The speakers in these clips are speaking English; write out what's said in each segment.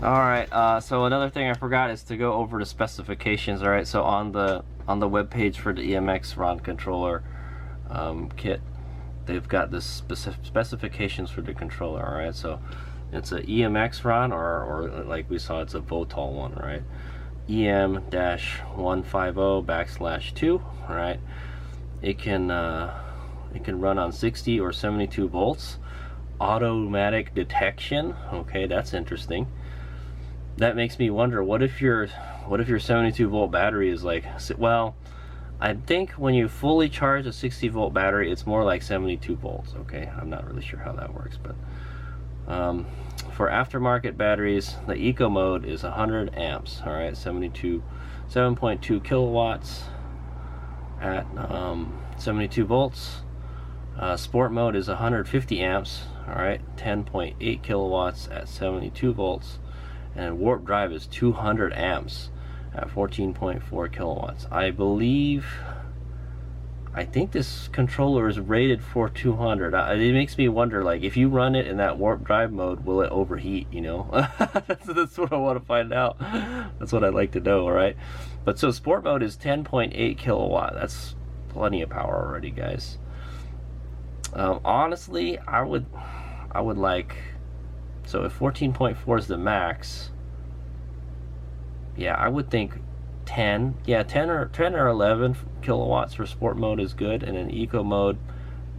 Alright, so another thing I forgot is to go over the specifications. Alright, so on the web page for the EMXRon controller kit, they've got the specifications for the controller. Alright, so it's a EMXRon, or like we saw, it's a Votal one, right? EM-150/2. Alright, it can run on 60 or 72 volts. Automatic detection. Okay, that's interesting. That makes me wonder, what if your 72 volt battery is like, well, I think when you fully charge a 60 volt battery, it's more like 72 volts. Okay, I'm not really sure how that works, but for aftermarket batteries, the eco mode is 100 amps. All right, 7.2 kilowatts at 72 volts. Sport mode is 150 amps. All right, 10.8 kilowatts at 72 volts. And warp drive is 200 amps at 14.4 kilowatts. I think this controller is rated for 200. It makes me wonder, like, if you run it in that warp drive mode, will it overheat, you know? That's what I want to find out. That's what I'd like to know. All right, but so sport mode is 10.8 kilowatt. That's plenty of power already, guys. Honestly, I would like, so if 14.4 is the max, yeah, I would think 10. Yeah, 10 or 11 kilowatts for sport mode is good, and an eco mode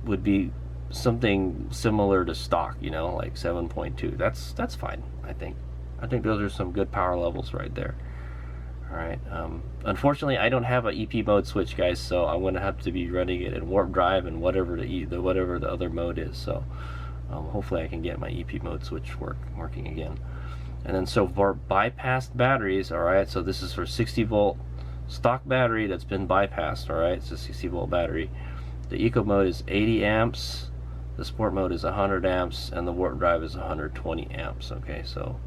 would be something similar to stock, you know, like 7.2. That's fine. I think those are some good power levels right there. All right. Unfortunately, I don't have an EP mode switch, guys, so I'm going to have to be running it in warp drive and whatever the other mode is. So hopefully I can get my EP mode switch working again. And then so for bypassed batteries, all right, so this is for 60 volt stock battery that's been bypassed. All right, it's a 60 volt battery. The eco mode is 80 amps, the sport mode is 100 amps, and the warp drive is 120 amps. Okay, so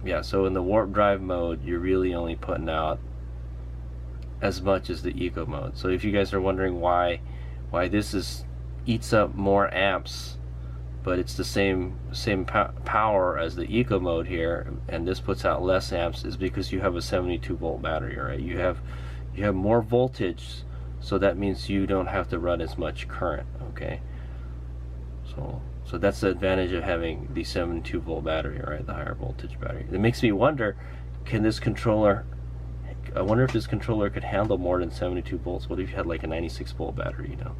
yeah, so in the warp drive mode, you're really only putting out as much as the eco mode. So if you guys are wondering why this eats up more amps, but it's the same power as the eco mode here, and this puts out less amps, is because you have a 72 volt battery. Right, you have more voltage, so that means you don't have to run as much current. Okay, so that's the advantage of having the 72 volt battery, right, the higher voltage battery. It makes me wonder, I wonder if this controller could handle more than 72 volts. What if you had like a 96 volt battery, you know?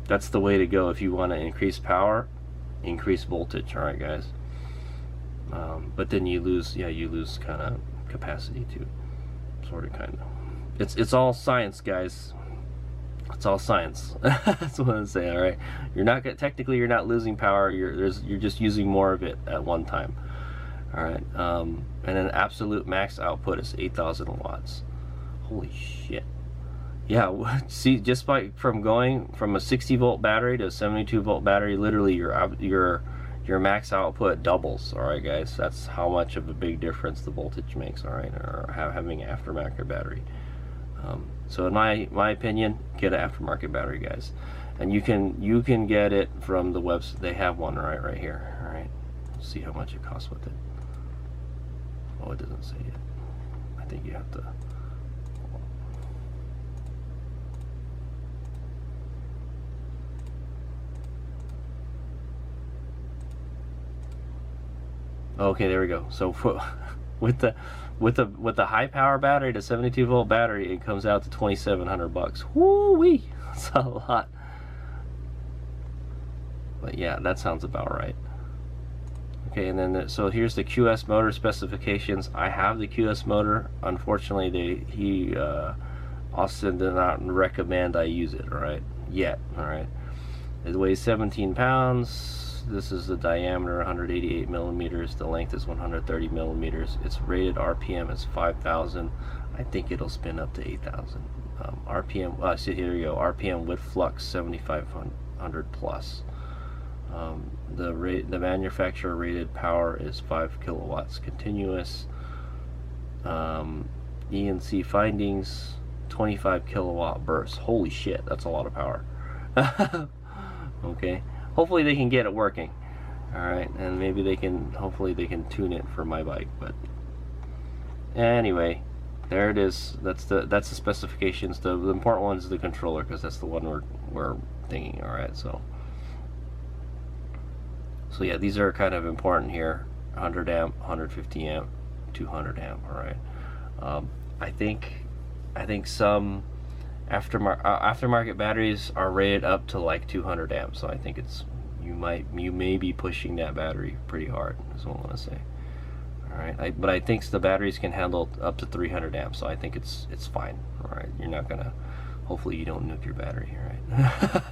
That's the way to go if you want to increase power, increase voltage. All right, guys. But then you lose kind of capacity too, sort of, kind of. It's all science, guys. It's all science. That's what I'm saying. All right, you're not losing power. You're just using more of it at one time. All right, and then absolute max output is 8,000 watts. Holy shit. Yeah, see, just from going from a 60 volt battery to a 72 volt battery, literally your max output doubles. All right, guys, that's how much of a big difference the voltage makes. All right, or having an aftermarket battery. So in my opinion, get an aftermarket battery, guys, and you can get it from the website. They have one right here. All right, let's see how much it costs with it. Oh, it doesn't say it. I think you have to. Okay, there we go. So with the high power battery, the 72 volt battery, it comes out to 2,700 bucks. Woo-wee! That's a lot. But yeah, that sounds about right. Okay, and then so here's the QS motor specifications. I have the QS motor. Unfortunately, Austin did not recommend I use it. All right, yet. All right, it weighs 17 pounds. This is the diameter, 188 millimeters. The length is 130 millimeters. Its rated RPM is 5,000. I think it'll spin up to 8,000. RPM. See, here you go. RPM with flux 7,500 plus. The manufacturer rated power is 5 kilowatts continuous. ENC findings, 25 kilowatt burst. Holy shit, that's a lot of power. Okay, hopefully they can get it working. All right, and maybe they can, hopefully they can tune it for my bike. But anyway, there it is. That's the specifications. The important one is the controller, because that's the one we're thinking. All right, so yeah, these are kind of important here. 100 amp, 150 amp, 200 amp. All right. I think some aftermarket batteries are rated up to like 200 amps. So I think it's you may be pushing that battery pretty hard. Is what I want to say. All right. But I think the batteries can handle up to 300 amps. So I think it's fine. All right. You're not gonna. Hopefully you don't nuke your battery. All right.